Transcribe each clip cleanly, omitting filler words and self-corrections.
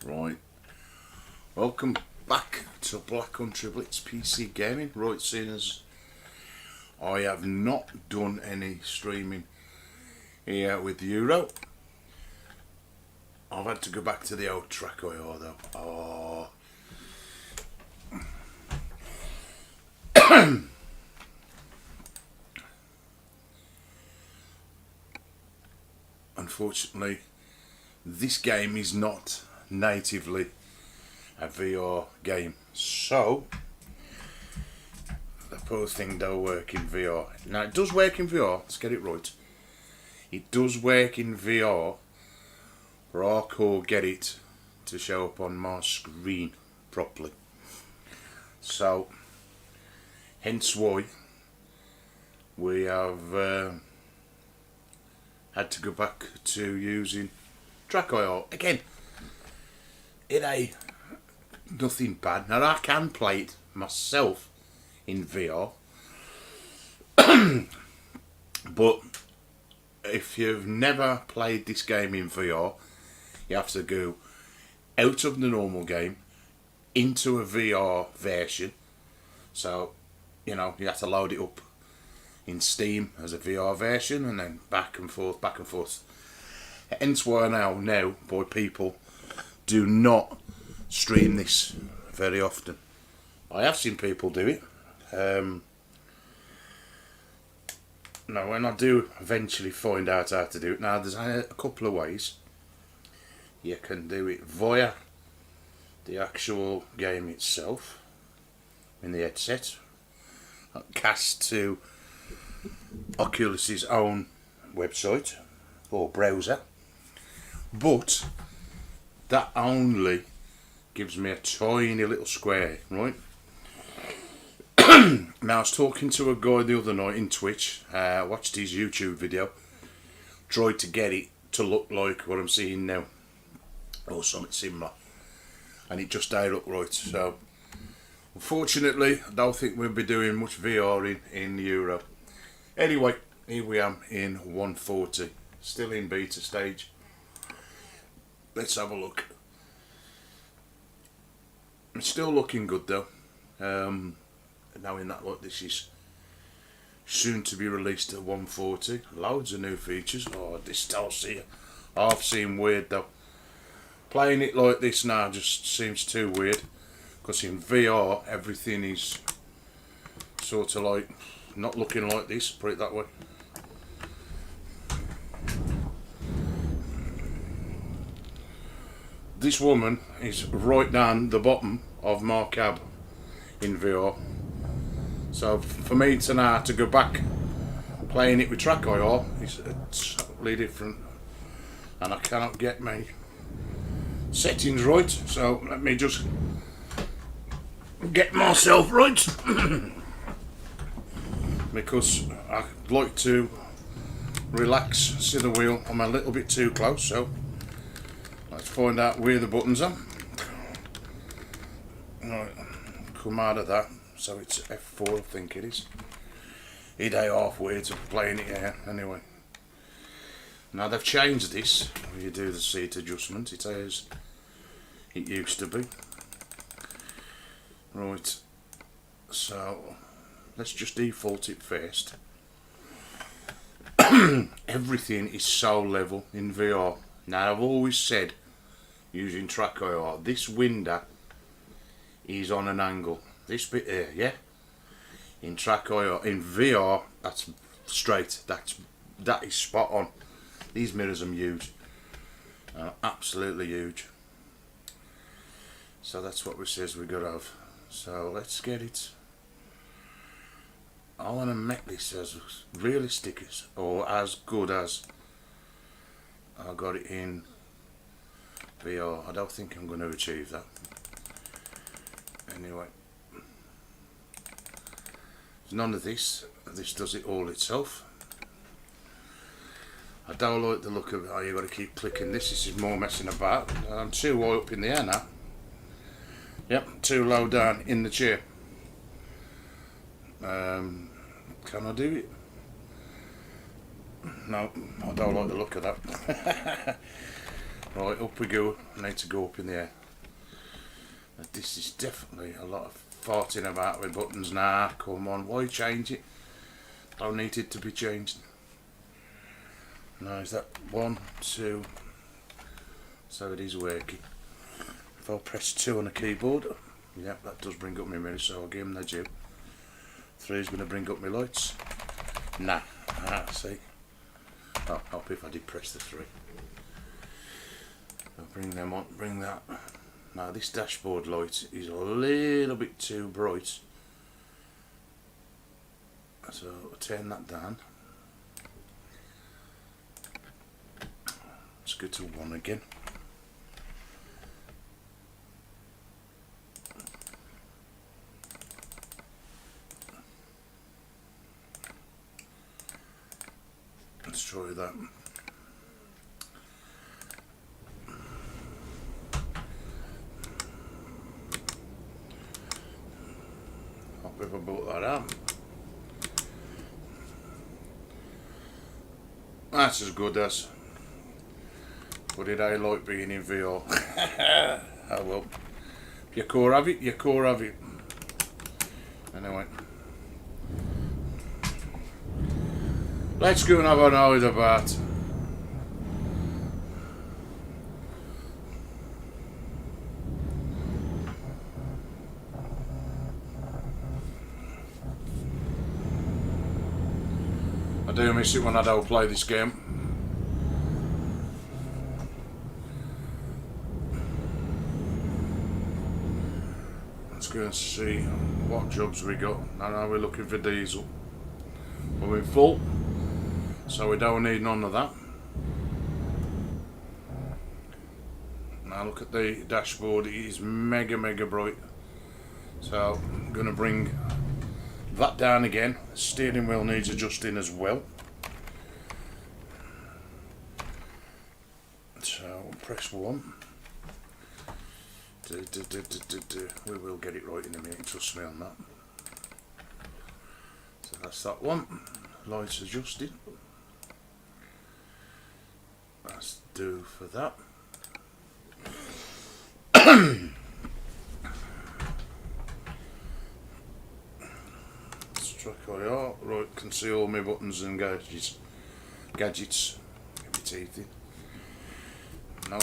Right, welcome back to Black Country Blitz PC Gaming. Right, seeing as I have not done any streaming here with Euro, I've had to go back to the old Trackir though. Oh. Unfortunately, this game is not natively a VR game, so the poor thing don't work in VR. Now it does work in VR, let's get it right. It does work in VR, but I can't get it to show up on my screen properly. So hence why we have had to go back to using Trackir again. It ain't nothing bad. Now I can play it myself in VR, but if you've never played this game in VR, you have to go out of the normal game into a VR version. So, you know, you have to load it up in Steam as a VR version and then back and forth, back and forth. Hence why now boy, people do not stream this very often. I have seen people do it. Now when I do eventually find out how to do it, now there's a couple of ways. You can do it via the actual game itself in the headset, cast to Oculus's own website or browser, but that only gives me a tiny little square, right? Now I was talking to a guy the other night in Twitch, watched his YouTube video, tried to get it to look like what I'm seeing now, or something similar, and it just don't look right. So unfortunately I don't think we'll be doing much VR in Euro. Anyway, here we are in 140, still in beta stage. Let's have a look. It's still looking good though. Knowing that like this is soon to be released at 140, loads of new features. Oh, this I've seen weird though. Playing it like this now just seems too weird, because in VR everything is sort of like not looking like this, put it that way. This woman is right down the bottom of my cab in VR. So for me to now to go back playing it with Trackir is totally different, and I cannot get my settings right. So let me just get myself right because I like to relax, see the wheel. I'm a little bit too close, so let's find out where the buttons are. Right, come out of that. So it's F4, I think it is. It ain't halfway to playing it here, anyway. Now they've changed this, where you do the seat adjustment, it as it used to be. Right, so let's just default it first. Everything is so level in VR. Now I've always said, using Trackir, this window is on an angle. This bit here, yeah. In Trackir, in VR, that's straight. That is spot on. These mirrors are huge, absolutely huge. So that's what we says we got to have. So let's get it. I want to make this as realistic as, or as good as I got it in VR. I don't think I'm going to achieve that. Anyway. None of this does it all itself. I don't like the look of it. Oh, you've got to keep clicking this is more messing about. I'm too high up in the air now. Yep, too low down in the chair. Can I do it? No, I don't like the look of that. Right, up we go. I need to go up in the air. This is definitely a lot of farting about with buttons. Nah, come on, why change it? Don't need it to be changed. Now is that 1, 2? So it is working. If I press 2 on the keyboard, yep, that does bring up my mirror, so I'll give them the due. 3 is going to bring up my lights. Nah, see. Oh, help if I did press the 3. I'll bring them on, bring that. Now this dashboard light is a little bit too bright, so I'll turn that down. Let's go to 1 again. Let's try that. Hope if I brought that out. That's as good as. But did I like being in VR? Oh well. If your core have it, your core have it. Anyway. Let's go and have an hour about. I do miss it when I don't play this game. Let's go and see what jobs we got. Now we're looking for diesel. We're in full, so we don't need none of that. Now look at the dashboard, it is mega bright. So I'm going to bring that down again. The steering wheel needs adjusting as well. So press 1. We will get it right in a minute, trust me on that. So that's that one. Lights adjusted. That's do for that. Trackir, right, can see all my buttons and gadgets. Get my teeth in. No.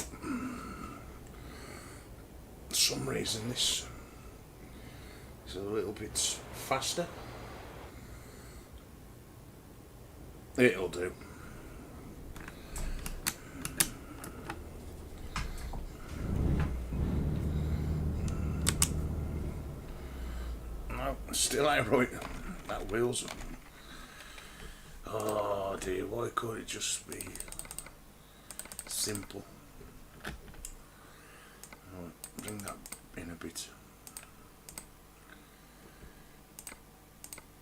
For some reason this is a little bit faster. It'll do. No, still ain't right. That wheel's. Oh dear, why can't it just be simple? Right, bring that in a bit.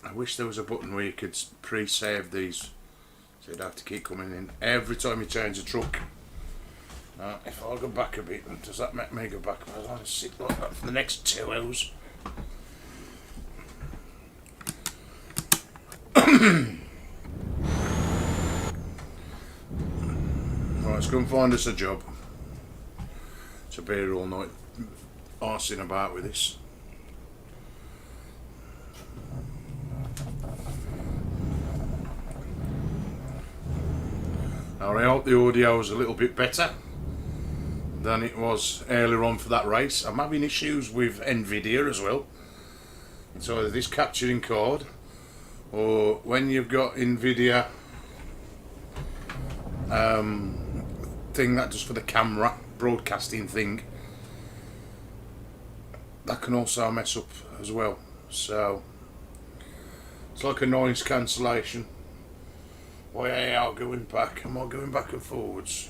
I wish there was a button where you could pre-save these, so you'd have to keep coming in every time you change a truck. Now, if I go back a bit, does that make me go back? I want to sit like that for the next 2 hours. Right, let's go and find us a job. So be here all night arsing about with this. Now I hope the audio is a little bit better than it was earlier on for that race. I'm having issues with NVIDIA as well. It's either this capturing card, or when you've got NVIDIA thing that does for the camera broadcasting thing, that can also mess up as well. So it's like a noise cancellation. Why are you going back? Am I going back and forwards?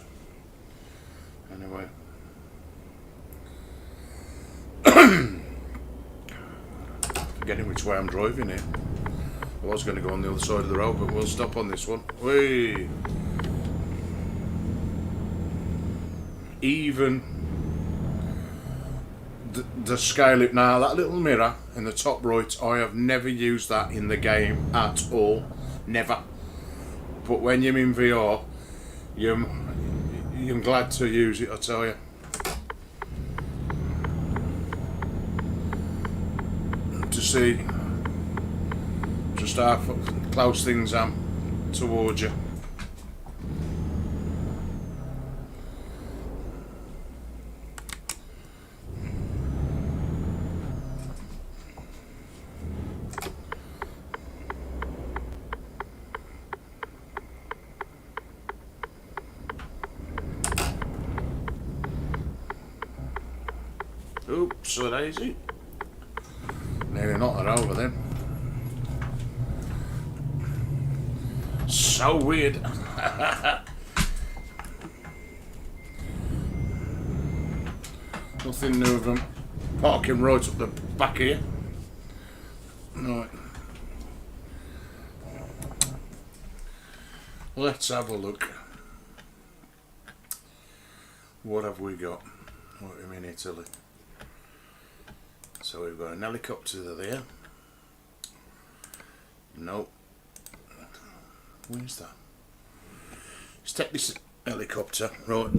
Anyway. Forgetting which way I'm driving here. I was going to go on the other side of the road, but we'll stop on this one. Whee! Even the scale up now, that little mirror in the top right, I have never used that in the game at all, never. But when you're in VR, you're glad to use it, I tell you. To see just how close things are towards you. Oops, so daisy. Nearly knocked her over then. So weird. Nothing new of them parking right up the back here. Right. Let's have a look. What have we got? What am in Italy? So we've got an helicopter there. Nope. Where's that? Let's take this helicopter. Right.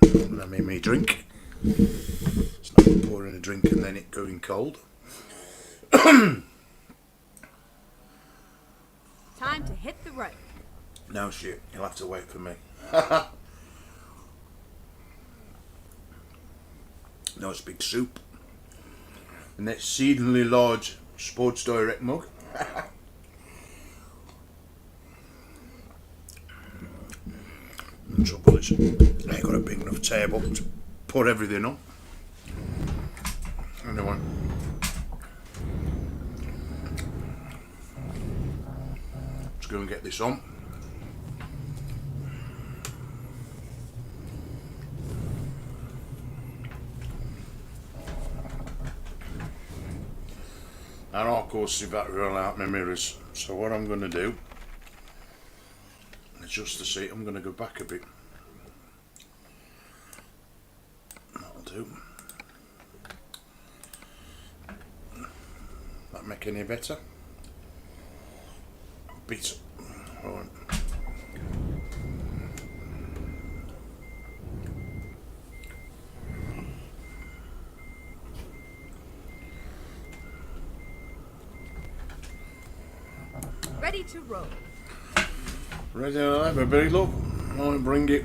Let me drink. It's not pouring a drink and then it going cold. Time to hit the road. No shit, you'll have to wait for me. Nice big soup. An exceedingly large Sports Direct mug. The trouble is, I ain't got a big enough table to put everything on. Anyway. Let's go and get this on. And of course the battery will out my mirrors. So what I'm going to do, adjust the seat, I'm going to go back a bit. That'll do. That make any better? Bit. Right. Ready to roll. Ready to have a big look. I'll bring it.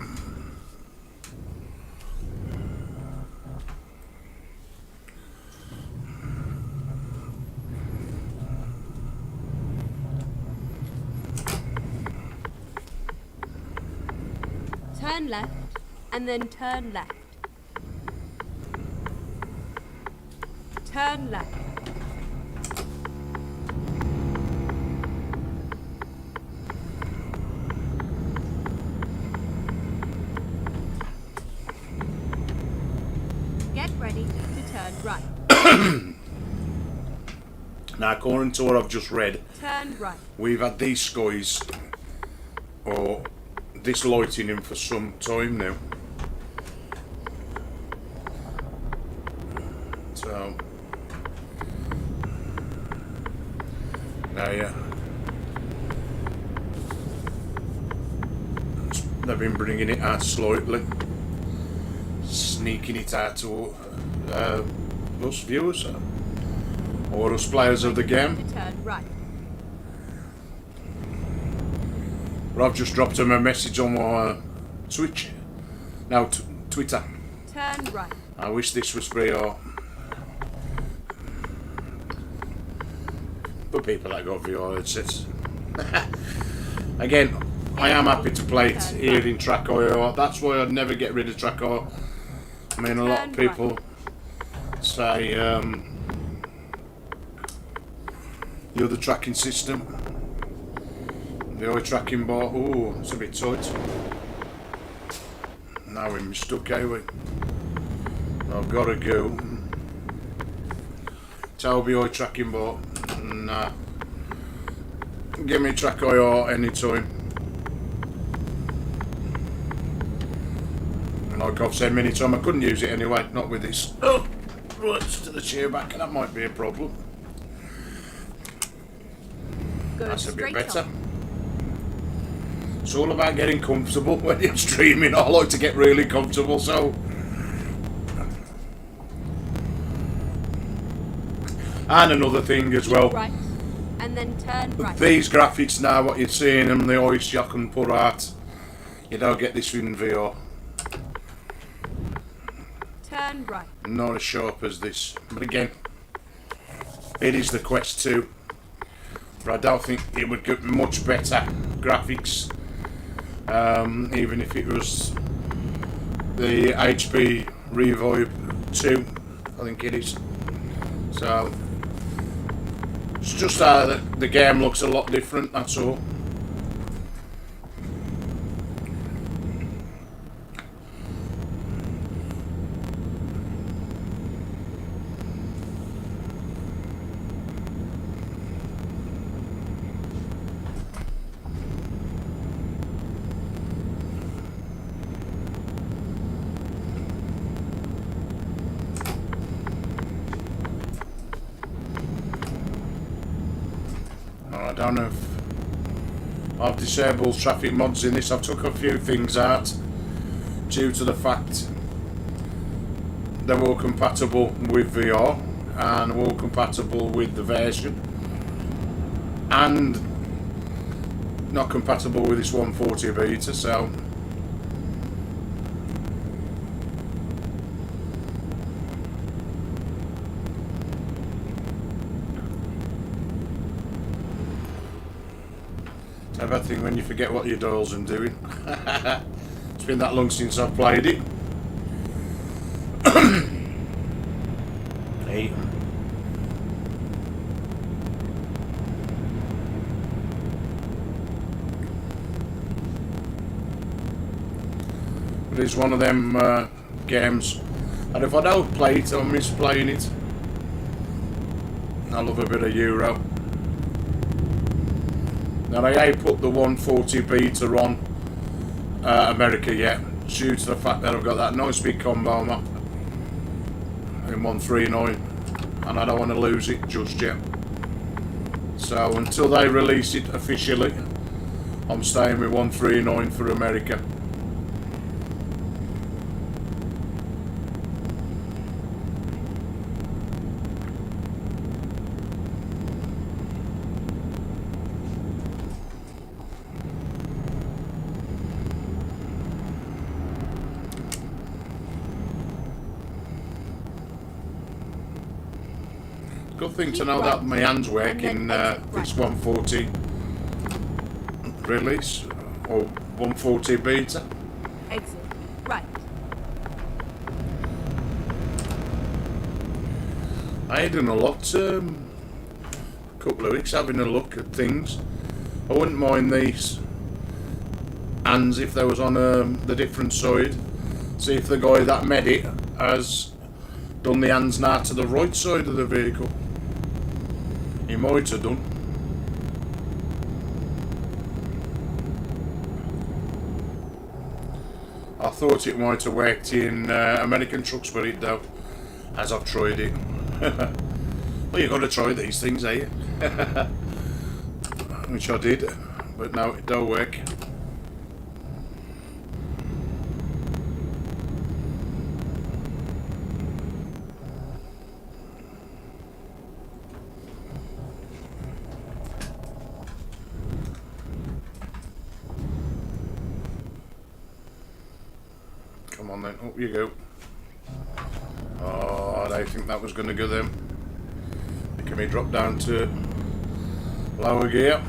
Turn left and then turn left. Turn left. Get ready to turn right. Now, according to what I've just read, Turn right. we've had these skies or this lighting in for some time now. So now, yeah, they've been bringing it out slightly, sneaking it out to us viewers or us players of the game. Turn right. But I've just dropped him a message on my Twitch, no, Twitter. Turn right. I wish this was VR. For people that got VR headsets. Again, I am happy to play it here in Trackir. That's why I'd never get rid of Trackir. I mean, a lot of people say the other tracking system, the eye tracking bar, oh, it's a bit tight. Now we're stuck, eh? I've got to go. Toby eye tracking bar, nah. Give me Trackir anytime. And like I've said many times, I couldn't use it anyway, not with this. Oh. Right, to the chair back, that might be a problem. That's a bit better. It's all about getting comfortable when you're streaming. I like to get really comfortable, so. And another thing as well. Right. And then turn right. These graphics now, what you're seeing and the ice you can put out, you don't get this in VR. Turn right. Not as sharp as this, but again, it is the Quest 2. But I don't think it would get much better graphics, even if it was the HP Revive 2. I think it is. So it's just how the game looks a lot different. That's all. I don't know if I've disabled traffic mods in this. I've took a few things out due to the fact they were all compatible with VR and were all compatible with the version and not compatible with this 140 beta, so a bad thing when you forget what your dials are doing. It's been that long since I've played it. Hey. But it's one of them games, and if I don't play it, I'll miss playing it. I love a bit of Euro. Now I ain't put the 140 beta on America yet, due to the fact that I've got that nice big combo map in 139 and I don't want to lose it just yet. So until they release it officially, I'm staying with 139 for America. Good thing to know that my hands work in this 140 release or 140 beta. Exit right. I had done a lot, a couple of weeks having a look at things. I wouldn't mind these hands if they was on the different side. See if the guy that made it has done the hands now to the right side of the vehicle. He might have done. I thought it might have worked in American trucks, but it don't, as I've tried it. Well, you've got to try these things, eh? Which I did, but no, it don't work. Come on then, up you go. Oh, I don't think that was going to go then. Can we drop down to lower gear?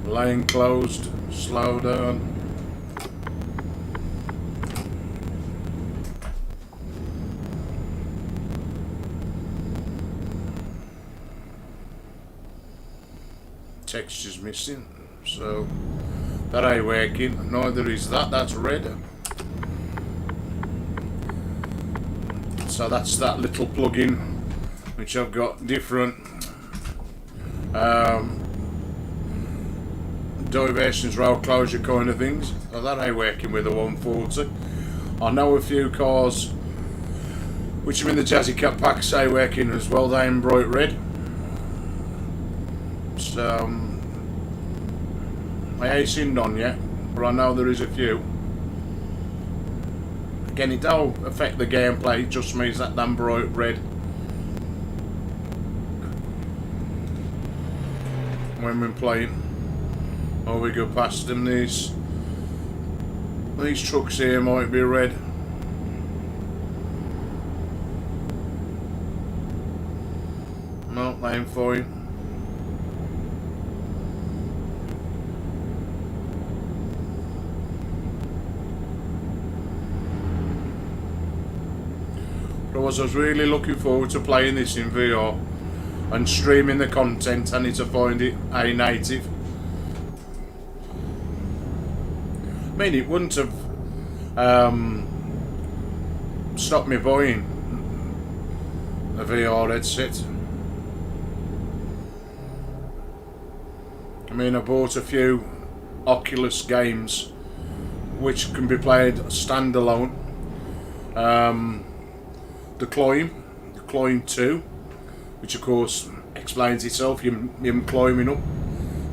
Lane closed, slow down. Texture's missing, so that ain't working. Neither is that. That's red. So that's that little plug-in, which I've got different diversions, road closure kind of things. So that ain't working with a 140. I know a few cars which are in the Jazzy Cat pack say working as well, they in bright red. So I ain't seen none yet, but I know there is a few. Again, it don't affect the gameplay, it just means that damn bright red when we're playing. Oh, we go past them. These trucks here might be red. No, they ain't fine. But I was really looking forward to playing this in VR and streaming the content. I need to find it a native. I mean, it wouldn't have stopped me buying a VR headset. I mean, I bought a few Oculus games which can be played standalone. The Climb 2, which of course explains itself. You're climbing up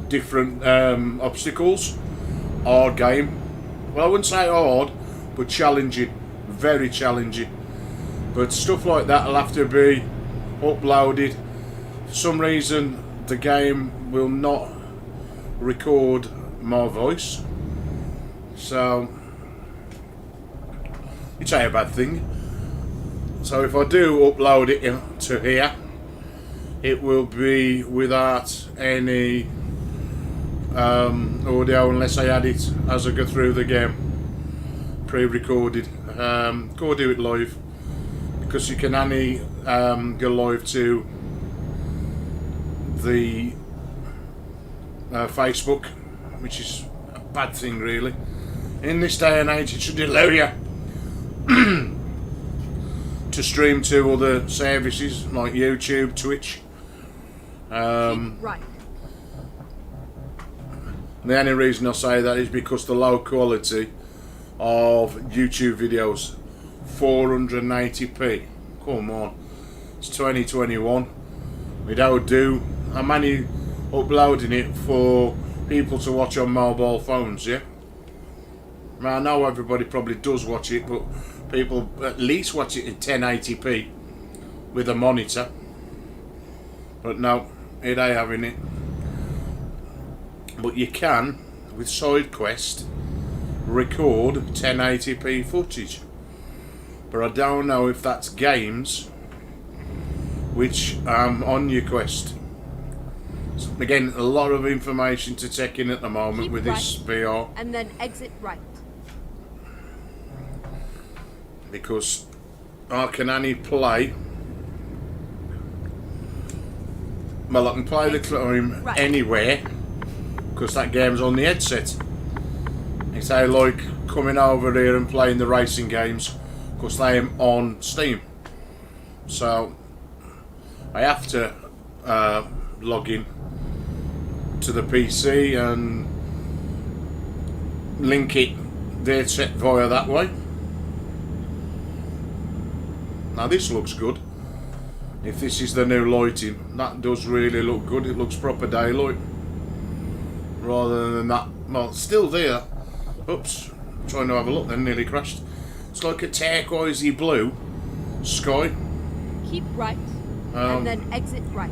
different obstacles. Hard game. Well, I wouldn't say hard, but challenging. Very challenging. But stuff like that will have to be uploaded. For some reason, the game will not record my voice. So, it's a bad thing. So if I do upload it to here, it will be without any audio unless I add it as I go through the game, pre-recorded. Go do it live, because you can only go live to the Facebook, which is a bad thing really. In this day and age, it should allow you to stream to other services like YouTube, Twitch. Right. The only reason I say that is because the low quality of YouTube videos, 480p. Come on, it's 2021. We don't do. I'm only uploading it for people to watch on mobile phones. Yeah. I know everybody probably does watch it, but people at least watch it in 1080p with a monitor. But no, it ain't having it. But you can, with SideQuest, record 1080p footage. But I don't know if that's games which on your Quest. So again, a lot of information to take in at the moment. Keep with right, this VR. and then exit right. Because I can only play. Well, I can play the Climb right anywhere, because that game's on the headset. It's how like coming over here and playing the racing games, because they're on Steam. So I have to log in to the PC and link it the headset via that way. Now this looks good. If this is the new lighting, that does really look good. It looks proper daylight rather than that. Well, it's still there. Oops, trying to have a look then, nearly crashed. It's like a turquoisey blue sky. Keep right, and then exit right.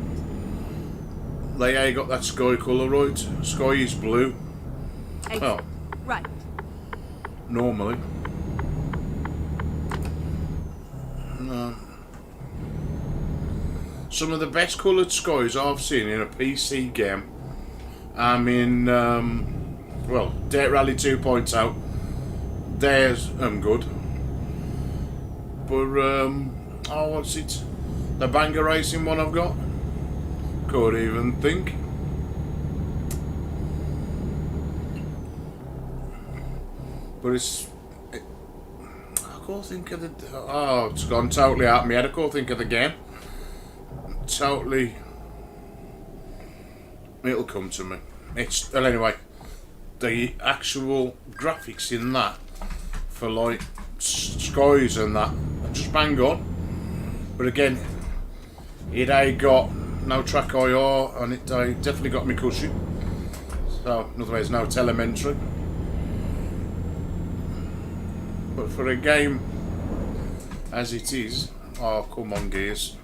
They ain't got that sky colour right. Sky is blue. Exit Oh, right. normally. No. Some of the best coloured skies I've seen in a PC game. I'm in, well, Dirt Rally 2.0. There's good. But, oh, what's it? The Banger Racing one I've got? Could even think. But I can't think of the. Oh, it's gone totally out of my head. I can't think of the game. Totally. It'll come to me. Well, anyway, the actual graphics in that for like skies and that are just bang on. But again, it ain't got no Trackir and it definitely got me cushion. So in other words, no telemetry. But for a game as it is, oh come on gears.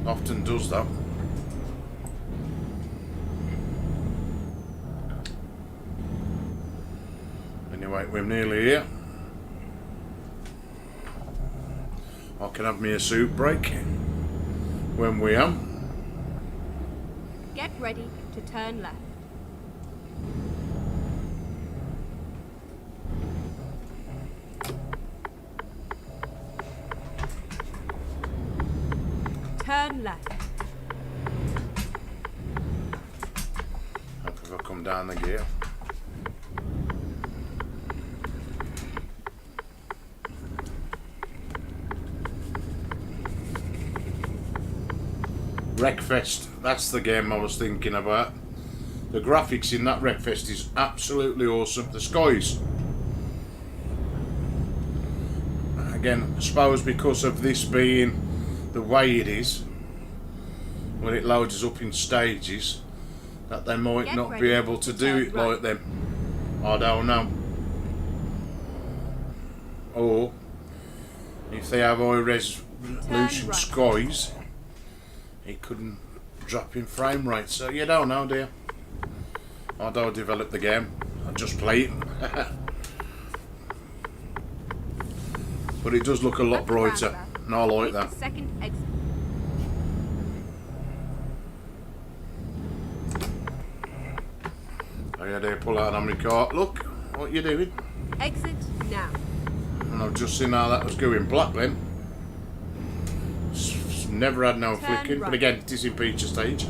Often does that. Anyway, we're nearly here. I can have me a soup break when we am. Get ready to turn left. Turn left. Hope if I come down the gear. Wreckfest, that's the game I was thinking about. The graphics in that Wreckfest is absolutely awesome. The skies. Again, I suppose because of this being the way it is, when it loads up in stages, that they might not be able to do it like them. I don't know. Or if they have high resolution skies, it couldn't drop in frame rate. So you don't know, dear. I don't develop the game. I just play it. But it does look a lot brighter, and I like that. Second exit. Oh yeah, they pull out an memory card. Look, what you doing? Exit now. And I've just seen how that was going black then. Never had no flicking, but again, it is in feature stage.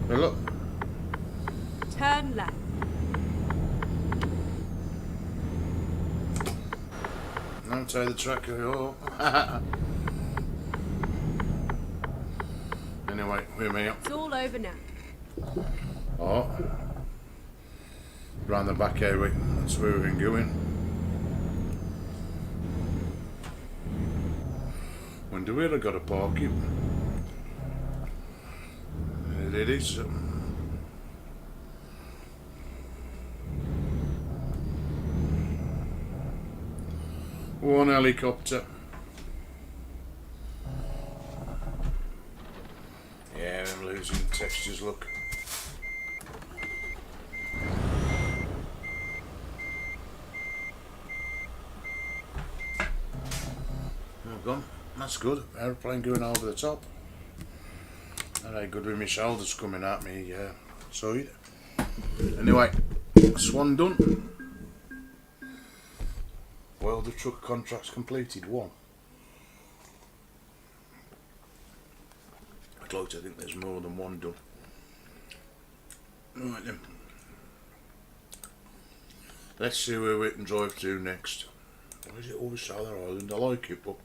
Hey, look. Turn left. Don't take the Trackir. Anyway, we're me up. It's all over now. Oh. Round the back area, that's where we've been going. Wonder where I got to park it. There it is. One helicopter. Yeah, I'm losing textures, look. Oh, gone. That's good. Aeroplane going over the top. That ain't good with my shoulders coming at me side. Anyway, swan done. Well, the truck contract's completed, one. I'd like to think there's more than one done. Right then. Let's see where we can drive to next. Why is it always Southern Ireland? I like it, but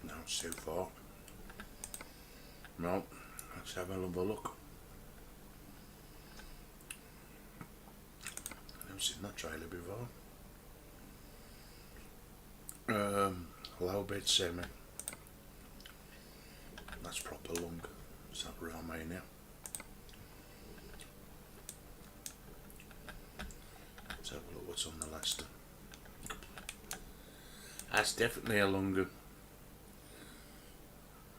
no, it's too far. No, let's have another look. I've never seen that trailer before. Low bed semi. That's proper long. Is that Romania? Let's have a look what's on the last. That's definitely a longer.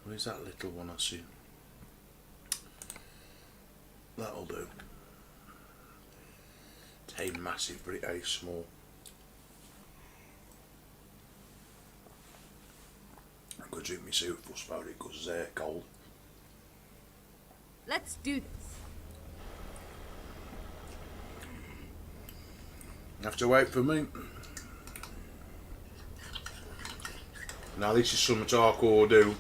Where's that little one I see? That'll do. It ain't massive, but it ain't small. I could drink my soup for about it because they're cold. Let's do this. You have to wait for me. Now this is something I could do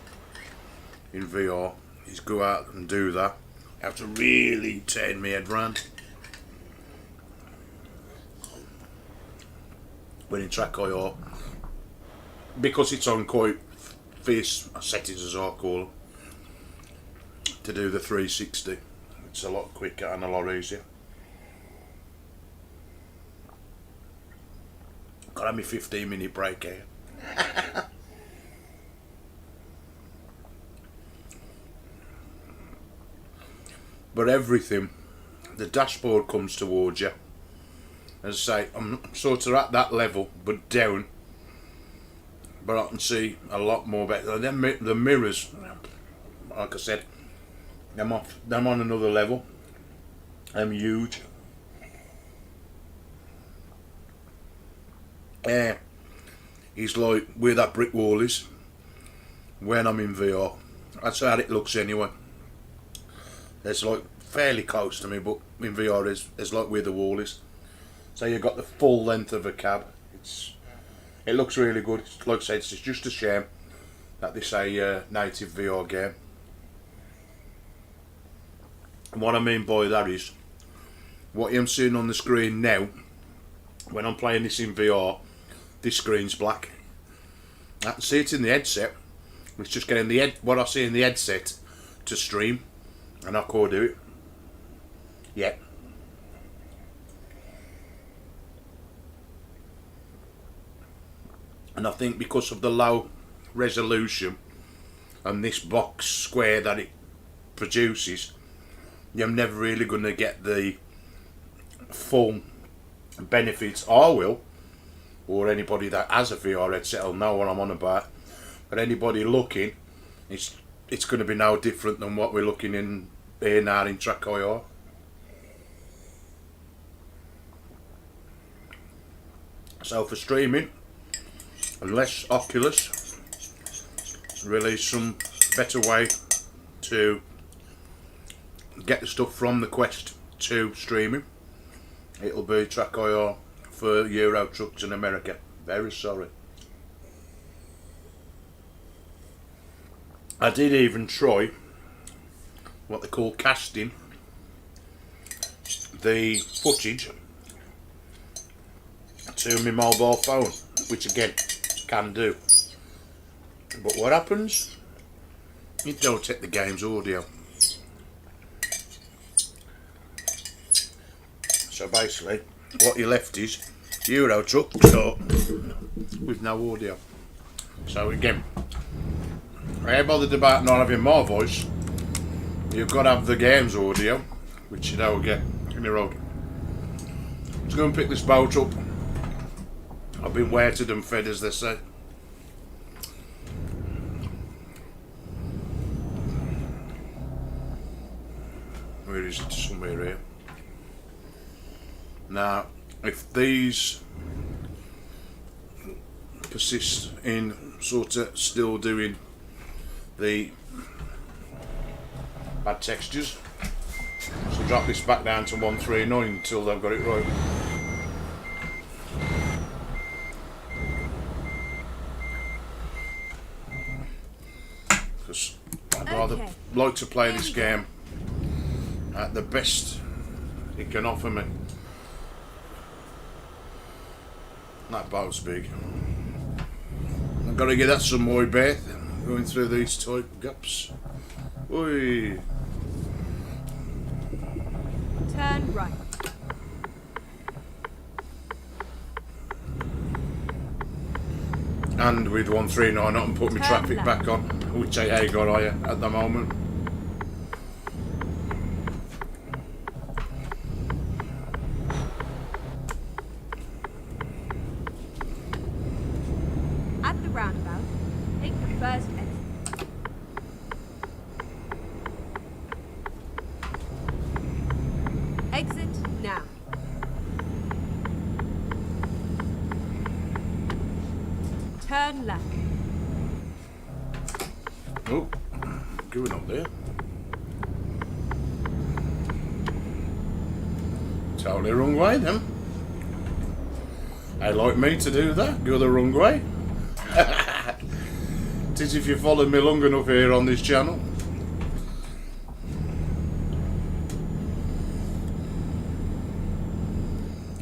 in VR, is go out and do that. You have to really turn my head round. But in Trackir, because it's on quite fierce settings as I call them, to do the 360, it's a lot quicker and a lot easier. Got me 15-minute break here. But everything, the dashboard comes towards you. As I say, I'm sort of at that level, but down. But I can see a lot more better. Then the mirrors, like I said, I'm on another level. I'm huge. It's like where that brick wall is when I'm in VR. That's how it looks anyway. It's like fairly close to me, but in VR it's like where the wall is. So you've got the full length of a cab. It looks really good. Like I said, it's just a shame that this is a native VR game. And what I mean by that is, what I'm seeing on the screen now, when I'm playing this in VR, this screen's black. I can see it in the headset. It's just getting what I see in the headset to stream, and I can't do it yet. And I think because of the low resolution and this box square that it produces, you're never really going to get the full benefits. I will, or anybody that has a VR headset will know what I'm on about. But anybody looking, it's going to be no different than what we're looking in here now in Trackir. So for streaming, unless Oculus release some better way to get the stuff from the Quest to streaming, it'll be Trackir for Euro trucks in America. Very sorry. I did even try what they call casting the footage to my mobile phone, which again can do. But what happens? It don't take the game's audio. So basically, what you're left is Euro truck with no audio. So again, I ain't bothered about not having my voice. You've got to have the game's audio, which you don't get in the road. Let's go and pick this boat up. I've been weighted and fed, as they say. Where is it? Somewhere here. Now, if these persist in sort of still doing the bad textures, so drop this back down to 139 until they've got it right. Because I'd rather like to play this game at the best it can offer me. That boat's big. I've got to get that some more breath going through these tight gaps. Oi. Turn right. And with 139 I can put my traffic back on, which I ain't got at the moment. At the roundabout, take the first exit. Exit now. Turn left. Oh, going up there. Totally wrong way then. They like me to do that, go the wrong way. It is if you follow me long enough here on this channel.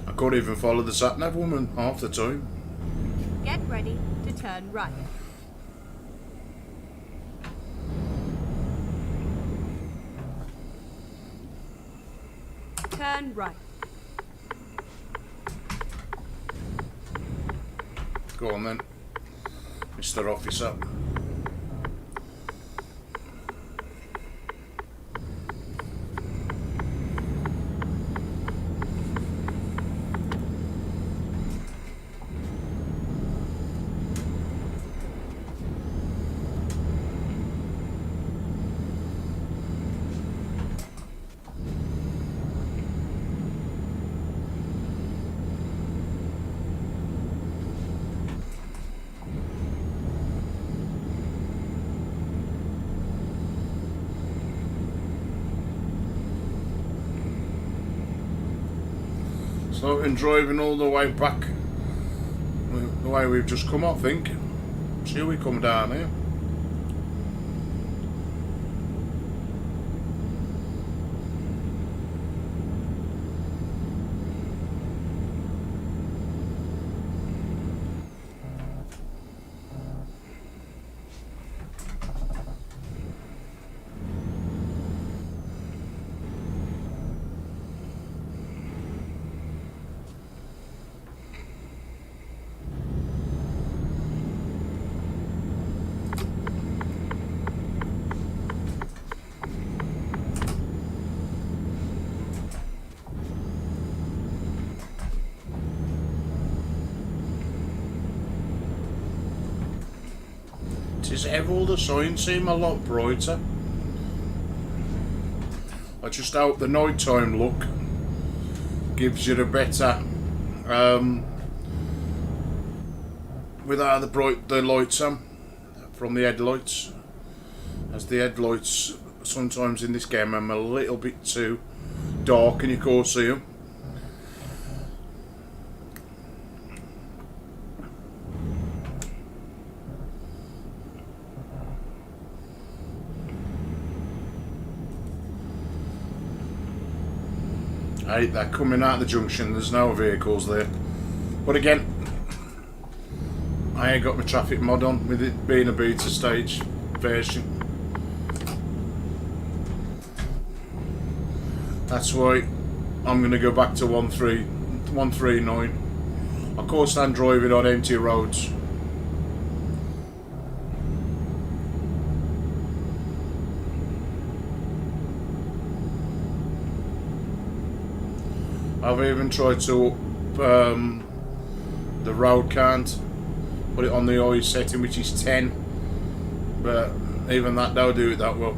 I couldn't even follow the sat-nav woman half the time. Get ready to turn right. Turn right. Go on then, Mr. Officer. So I've been driving all the way back the way we've just come, I think. See we come down here. Does ever all the signs seem a lot brighter? I just hope the nighttime look gives you a better without the lights on from the headlights, as the headlights sometimes in this game are a little bit too dark and you can't see them. Hey, they're coming out of the junction, there's no vehicles there. But again, I ain't got my traffic mod on with it being a beta stage version. That's why I'm going to go back to 139. I can't stand driving on empty roads. I've even tried to up the road count, put it on the OI setting, which is 10, but even that don't do it that well.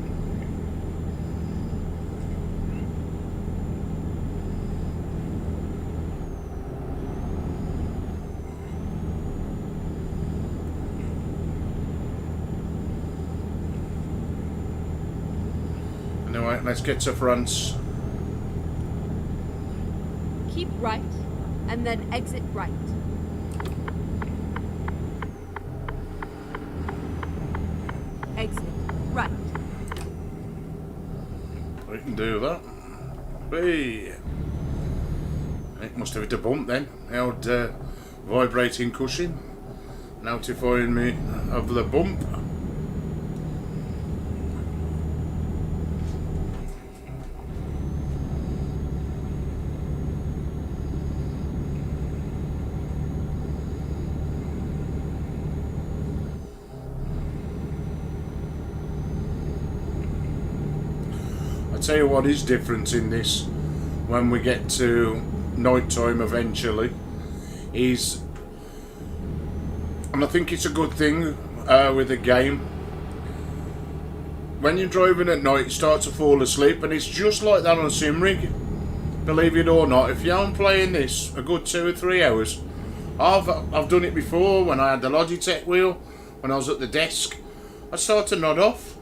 Anyway, let's get to France. Keep right, and then exit right. Exit right. We can do that. Hey, it must have hit a bump then. The old vibrating cushion notifying me of the bump. Tell you what is different in this when we get to night time eventually is, and I think it's a good thing with the game, when you're driving at night you start to fall asleep, and it's just like that on Simrig, believe it or not. If you aren't playing this a good 2 or 3 hours, I've done it before when I had the Logitech wheel, when I was at the desk, I start to nod off.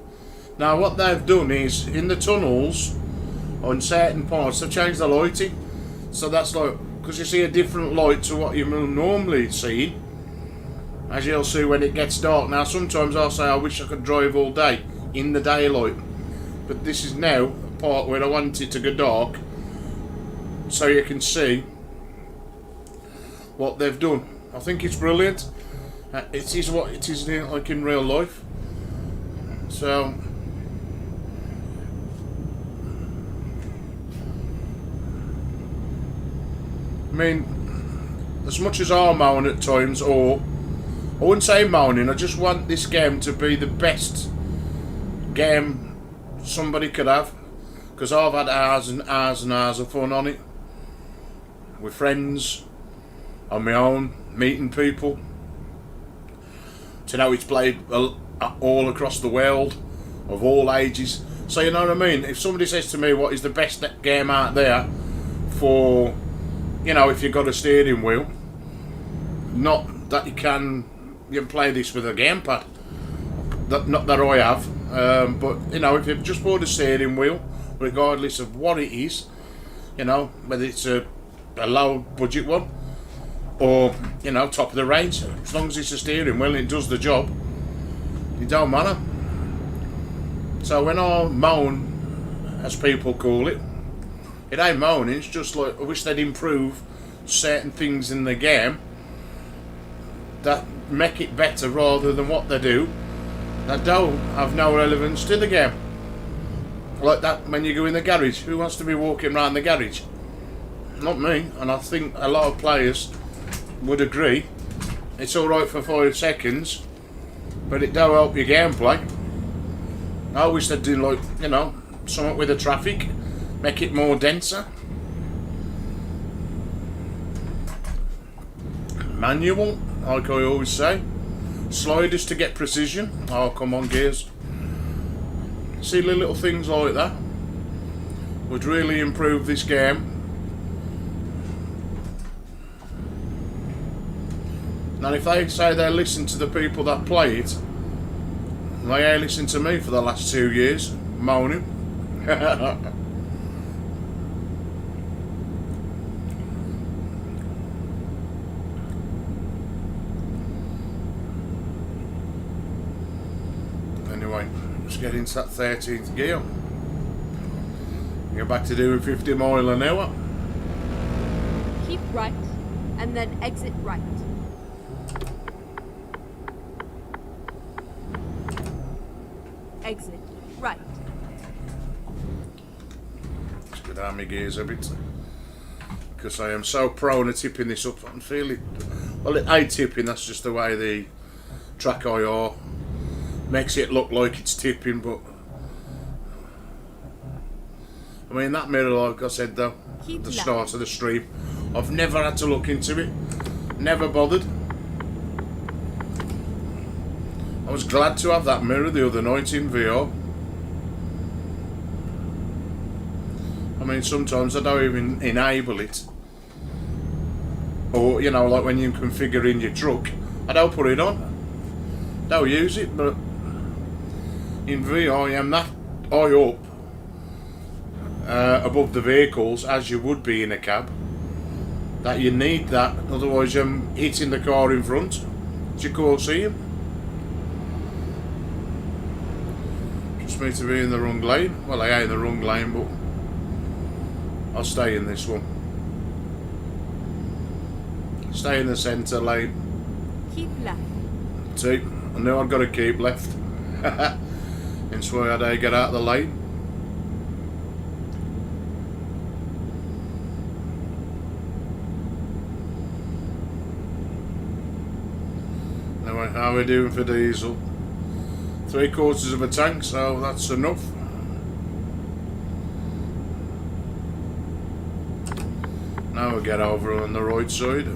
Now what they've done is, in the tunnels, on certain parts, they've changed the lighting. So that's like, because you see a different light to what you will normally see, as you'll see when it gets dark. Now sometimes I'll say I wish I could drive all day in the daylight, but this is now a part where I want it to go dark, so you can see what they've done. I think it's brilliant. It is what it is like in real life. So I mean, as much as I moan at times, or I wouldn't say moaning, I just want this game to be the best game somebody could have, because I've had hours and hours and hours of fun on it, with friends, on my own, meeting people. To know it's played all across the world, of all ages. So you know what I mean? If somebody says to me what is the best game out there for, you know, if you've got a steering wheel, not that you can play this with a gamepad, not that I have, but you know, if you've just bought a steering wheel, regardless of what it is, you know, whether it's a low budget one or, you know, top of the range, as long as it's a steering wheel and it does the job, it don't matter. So when I moan, as people call it, it ain't moaning, it's just like, I wish they'd improve certain things in the game that make it better, rather than what they do that don't have no relevance to the game. Like that, when you go in the garage, who wants to be walking around the garage? Not me. And I think a lot of players would agree. It's alright for 5 seconds, but it don't help your gameplay. I wish they'd do, like, you know, something with the traffic, make it more denser. Manual, like I always say. Sliders to get precision. Oh, come on, gears. See, little things like that would really improve this game. And if they say they listen to the people that play it, they ain't listened to me for the last 2 years, moaning. Anyway, let's get into that 13th gear. Go back to doing 50 mile an hour. Keep right, and then exit right. Exit right. Let's go down my gears a bit, because I am so prone to tipping this up. I'm feeling, well, it ain't tipping, that's just the way the Trackir makes it look like it's tipping, but I mean, that mirror, like I said though, at the start of the stream, I've never had to look into it, never bothered. I was glad to have that mirror the other night in VR. I mean, sometimes I don't even enable it, or, you know, like when you configure in your truck, I don't put it on, don't use it. But in VR, I am that high up above the vehicles, as you would be in a cab, that you need that, otherwise you're hitting the car in front. It's your Corsair. Just me to be in the wrong lane. Well, I ain't in the wrong lane, but I'll stay in this one. Stay in the centre lane. Keep left. See, I knew I'd got to keep left. That's why I had to get out of the lane. Anyway, how are we doing for diesel? 3/4 of a tank, so that's enough. Now we'll get over on the right side.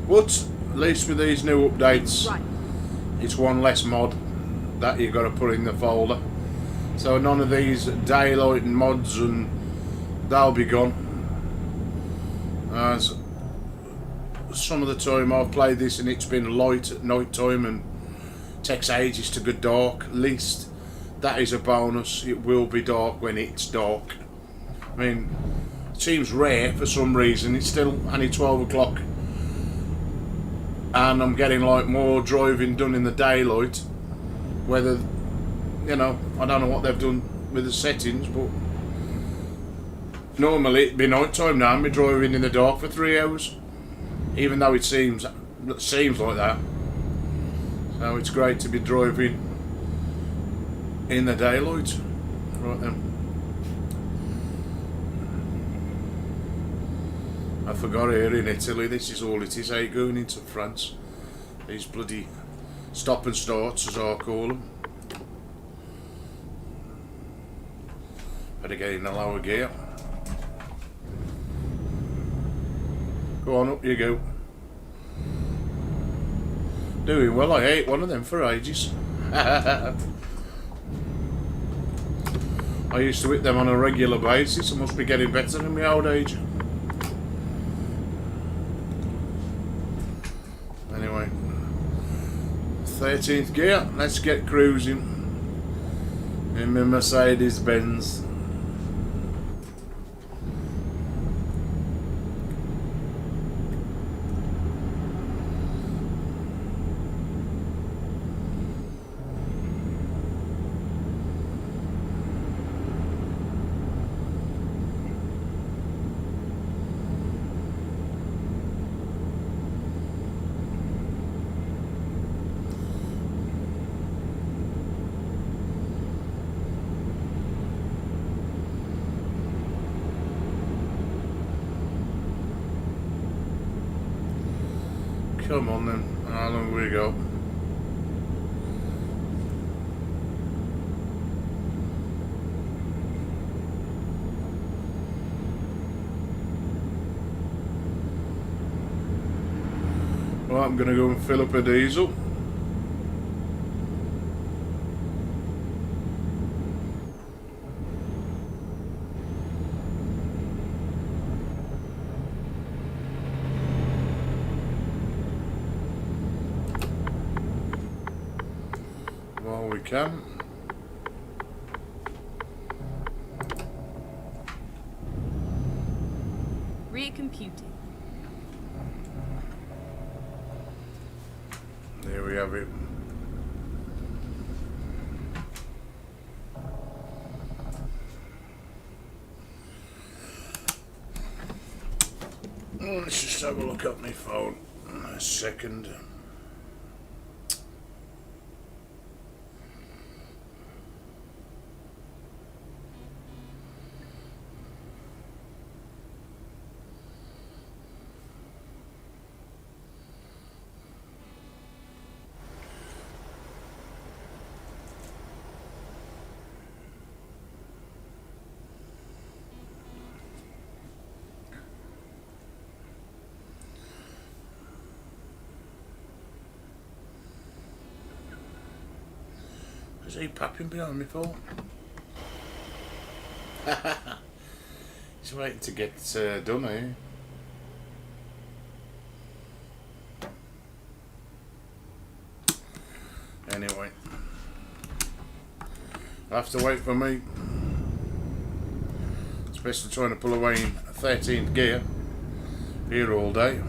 But at least with these new updates, right, it's one less mod that you've got to put in the folder. So none of these daylight mods, and they'll be gone. As some of the time I've played this and it's been light at night time and takes ages to go dark. At least that is a bonus. It will be dark when it's dark. I mean, it seems rare for some reason. It's still only 12 o'clock and I'm getting like more driving done in the daylight. Whether, you know, I don't know what they've done with the settings, but normally it'd be night time now and be driving in the dark for 3 hours, even though it seems like that. So it's great to be driving in the daylight. Right then, I forgot here in Italy, this is all it is, going into France. These bloody stop and starts, as I call them. Better get in the lower gear. Go on, up you go. Doing well, I ate one of them for ages. I used to eat them on a regular basis. I must be getting better in my old age. Anyway, 13th gear, let's get cruising in my Mercedes Benz. Come on then, how long we go? Well, I'm gonna go and fill up a diesel. We can. Recomputing. There we have it. Let's just have a look at my phone. A second. Is he papping behind me for? He's waiting to get done, eh? Anyway, I'll have to wait for me. Especially trying to pull away in 13th gear here all day.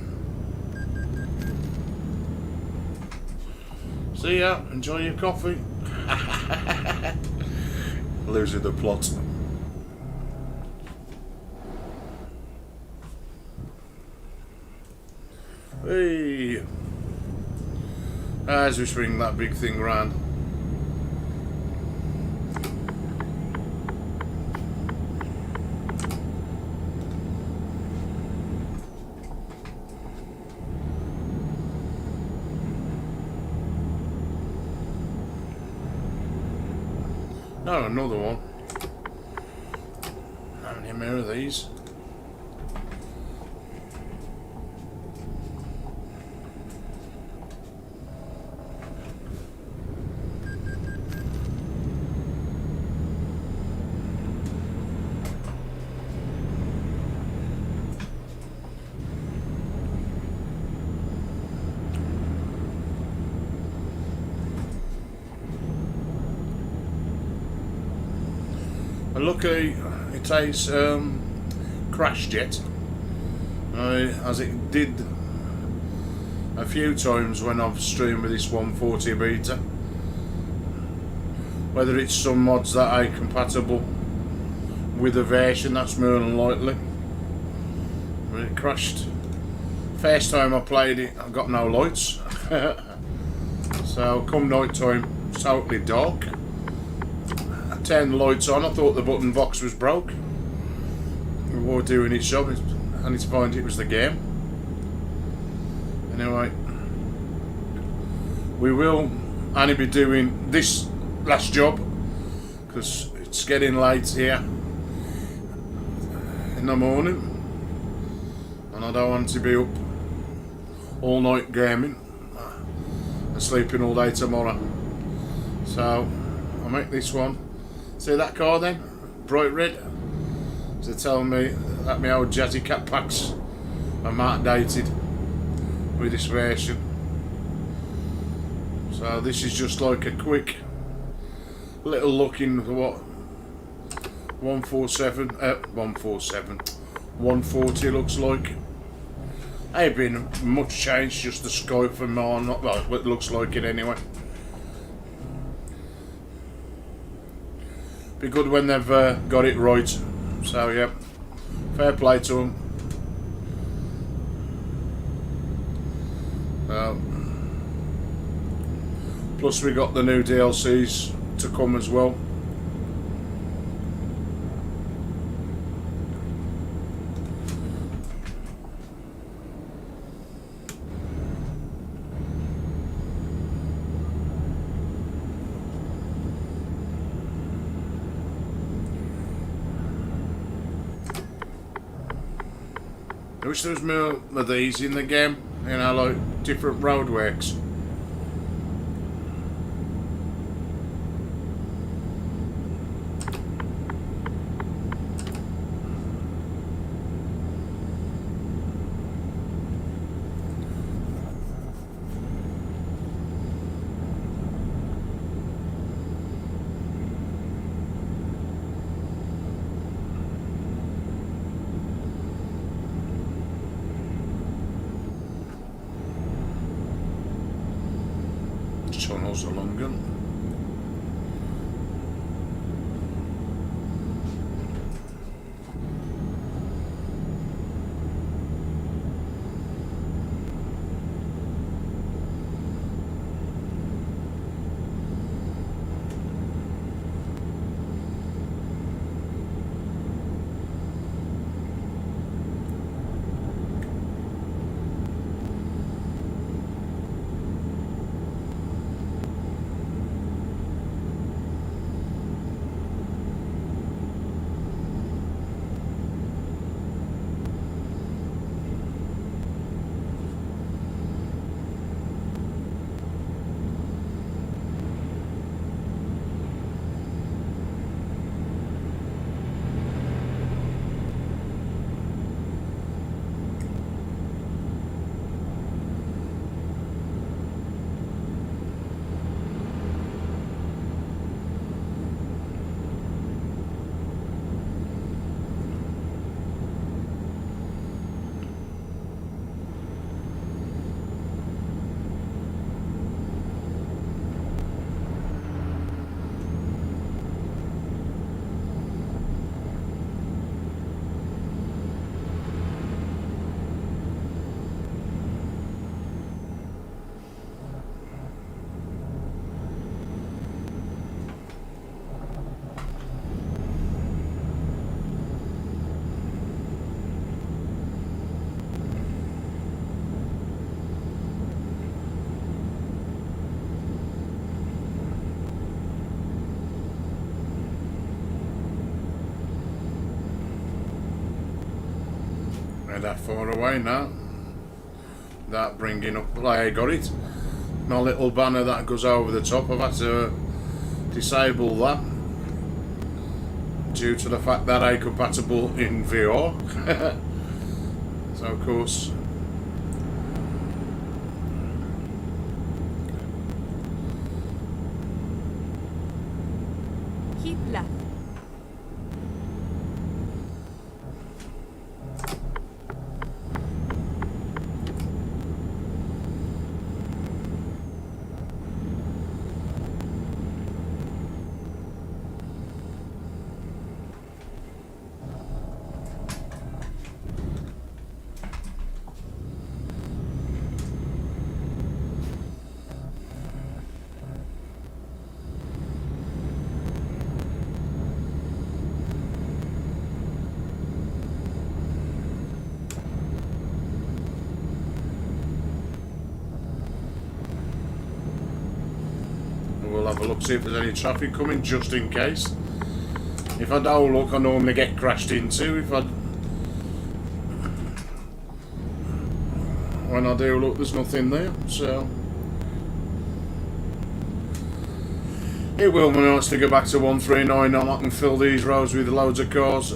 See ya, enjoy your coffee. Losing the plot. Hey, as we swing that big thing round. Oh, another one. How many more of these? Luckily, it takes crash jet, as it did a few times when I've streamed with this 140 beta. Whether it's some mods that are compatible with a version, that's more than likely. But it crashed. First time I played it, I got no lights. So come night time, it's totally dark. I turned the lights on, I thought the button box was broke. We were doing its job, and to find it was the game. Anyway, we will only be doing this last job because it's getting late here in the morning, and I don't want to be up all night gaming and sleeping all day tomorrow. So I'll make this one. See that car then? Bright red. So tell me that my old Jazzy Cat packs are mark dated with this version. So this is just like a quick little look into what 140 looks like. Ain't been much change, just the scope from mine, not well, it looks like it anyway. Be good when they've got it right. So yeah, fair play to them. Plus we got the new DLCs to come as well. I wish there was more of these in the game, you know, like different roadworks. Tunnels along them. That far away now. That bringing up, I got it. My little banner that goes over the top, I've had to disable that due to the fact that I'm compatible in VR. So of course keep left. we'll have a look, see if there's any traffic coming, just in case. If I don't look, I normally get crashed into. When I do look, there's nothing there, so it will be nice to go back to 139 and I can fill these roads with loads of cars.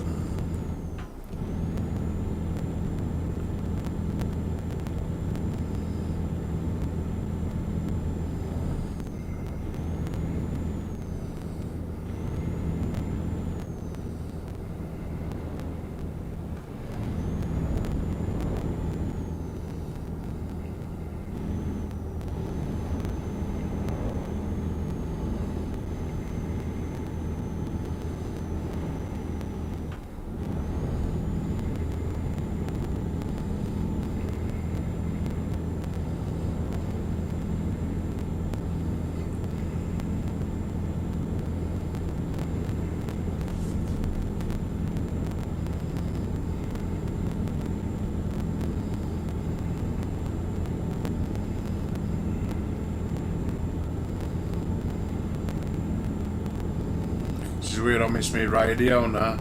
Where I miss me radio now,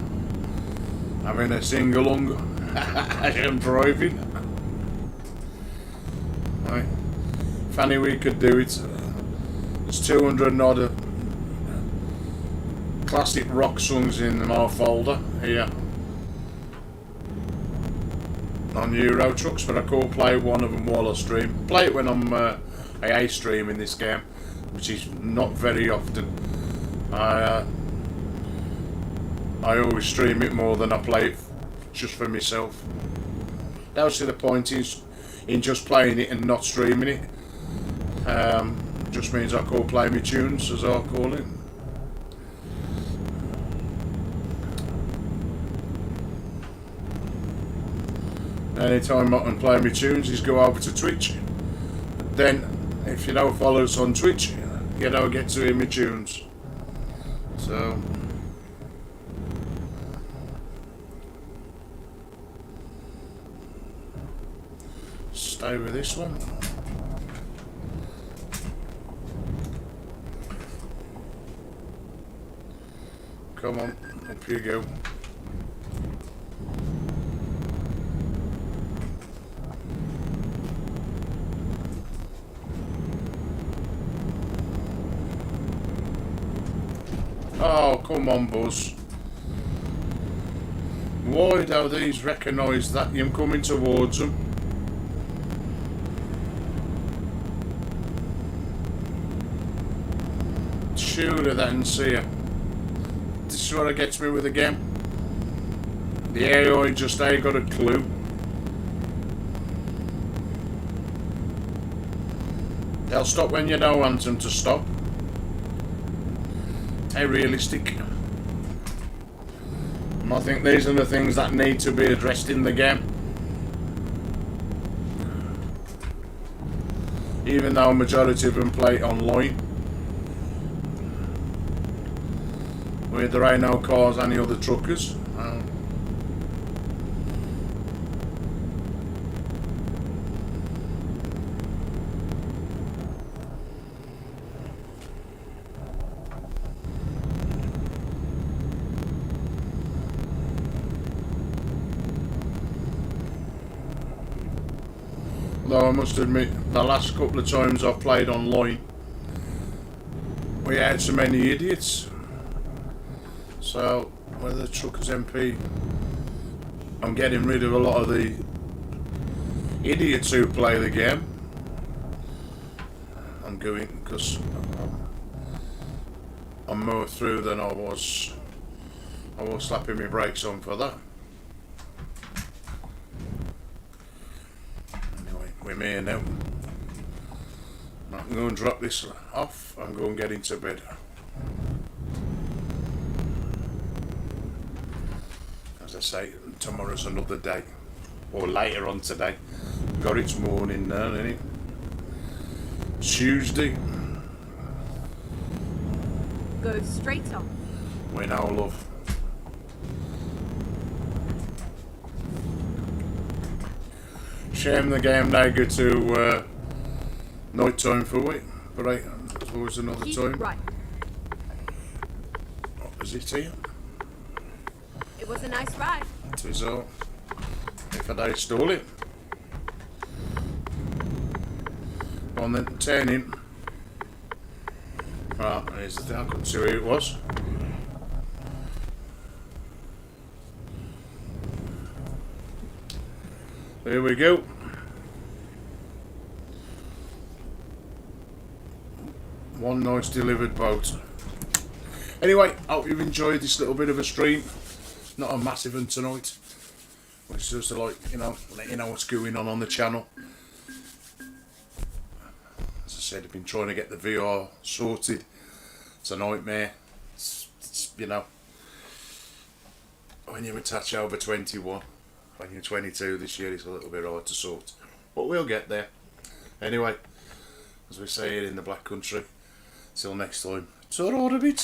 having a single lung as I'm driving. Right. If only we could do it. There's 200 and odd classic rock songs in my folder here on Euro Trucks, but I can't play one of them while I stream. Play it when I'm AA streaming this game, which is not very often. I always stream it more than I play it just for myself. That's the point is in just playing it and not streaming it. Just means I can't play my tunes, as I call it. Anytime I can play my tunes is go over to Twitch. Then, if you don't follow us on Twitch, you don't get to hear my tunes. So stay with this one. Come on, up you go. Oh, come on, Buzz. Why do these recognise that I'm coming towards them? Surely they can see it. This is what gets me with the game. The AI just ain't got a clue. They'll stop when you don't want them to stop. Hey, realistic. And I think these are the things that need to be addressed in the game. Even though a majority of them play online, where there ain't no cars, any other truckers. Though I must admit, the last couple of times I've played online, we had so many idiots. So, with the Truckers MP, I'm getting rid of a lot of the idiots who play the game. I'm going because I'm more through than I was slapping my brakes on for that. Anyway, we're here now. I'm going to drop this off and go and get into bed. As I say, tomorrow's another day, or later on today. Got its morning now, innit? Tuesday. Go straight on. We know, love. Shame the game now go to night time for we, right, there's always another Keep time. right. What is it here? It was a nice ride. It is all. If I stole it. On then, turn in. Right, here's the thing, I couldn't see who it was. There we go. One nice delivered boat. Anyway, hope you've enjoyed this little bit of a stream. Not a massive one tonight. It's just like, you know, let you know what's going on the channel. As I said, I've been trying to get the VR sorted. It's a nightmare. It's, you know, when you attach over 21, when you're 22 this year, it's a little bit hard to sort. But we'll get there. Anyway, as we say here in the Black Country, till next time, ta-ra a bit.